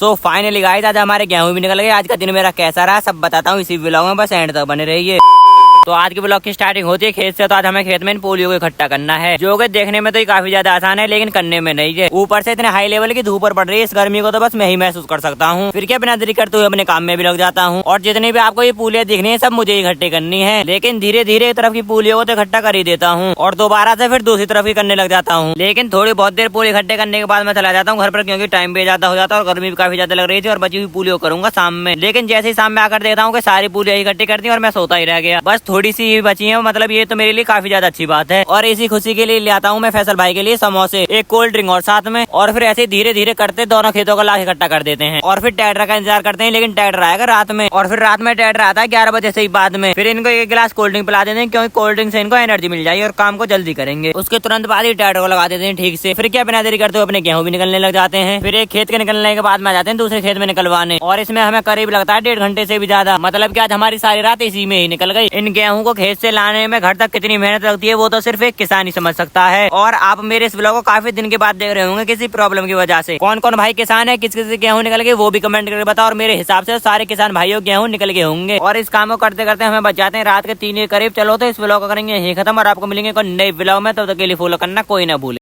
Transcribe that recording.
So finally guys आज हमारे गेहूं भी निकल गए। आज का दिन मेरा कैसा रहा सब बताता हूँ इसी व्लॉग में, बस एंड तक बने रहिए। तो आज के ब्लॉग की स्टार्टिंग होती है खेत से। तो आज हमें खेत में इन पोलियो को इकट्ठा करना है, जो कि देखने में तो ये काफी ज्यादा आसान है लेकिन करने में नहीं है। ऊपर से इतने हाई लेवल की धूप पड़ रही है, इस गर्मी को तो बस मैं ही महसूस कर सकता हूँ। फिर क्या बिना देरी करते हुए अपने काम में भी लग जाता हूँ। और जितनी भी आपको ये पुलिया दिखनी है सब मुझे इकट्ठी करनी है, लेकिन धीरे धीरे एक तरफ की पुलियो को तो इकट्ठा कर ही देता हूँ और दोबारा से फिर दूसरी तरफ ही करने लग जाता हूँ। लेकिन थोड़ी बहुत देर पुलिया इकट्ठे करने के बाद मैं चला जाता हूँ घर पर, क्योंकि टाइम भी ज्यादा हो जाता है और गर्मी भी काफी ज्यादा लग रही थी। और बची हुई पुलियो करूंगा शाम में। लेकिन जैसे ही शाम में आकर देखता हूँ कि सारी पुलिया इकट्ठी कर दी और मैं सोता ही रह गया। बस थोड़ी सी बची है, मतलब ये तो मेरे लिए काफी ज्यादा अच्छी बात है। और इसी खुशी के लिए ले आता हूँ मैं फैसल भाई के लिए समोसे, एक कोल्ड ड्रिंक और साथ में। और फिर ऐसे धीरे धीरे करते दोनों खेतों को लाके इकट्ठा कर देते हैं और फिर ट्रैक्टर का इंतजार करते हैं। लेकिन ट्रैक्टर आएगा रात में, और फिर रात में ट्रैक्टर आता है 11 बजे से ही बाद में। फिर इनको एक गिलास कोल्ड ड्रिंक पिला देते हैं, क्योंकि कोल्ड ड्रिंक से इनको एनर्जी मिल जाएगी और काम को जल्दी करेंगे। उसके तुरंत बाद ही ट्रैक्टर को लगा देते हैं ठीक से। फिर क्या बिना देरी करते हुए अपने गेहूं भी निकलने लग जाते हैं। फिर एक खेत के निकलने के बाद में आ जाते हैं दूसरे खेत में निकलवाने, और इसमें हमें करीब लगता है 1.5 घंटे से भी ज्यादा। मतलब कि आज हमारी सारी रात इसी में ही निकल गई। इन गेहूं को खेत से लाने में घर तक कितनी मेहनत लगती है वो तो सिर्फ एक किसान ही समझ सकता है। और आप मेरे इस व्लॉग को काफी दिन के बाद देख रहे होंगे किसी प्रॉब्लम की वजह से। कौन कौन भाई किसान है, किस किस गेहूं निकल गए वो भी कमेंट करके बताओ। और मेरे हिसाब से सारे किसान भाइयों गेहूं निकल गए होंगे। और इस काम को करते करते हमें बच जाते हैं रात के 3 के करीब। चलो तो इस व्लॉग को करेंगे यही खत्म और आपको मिलेंगे कोई नए व्लॉग में, तब तक के लिए फॉलो करना कोई ना भूले।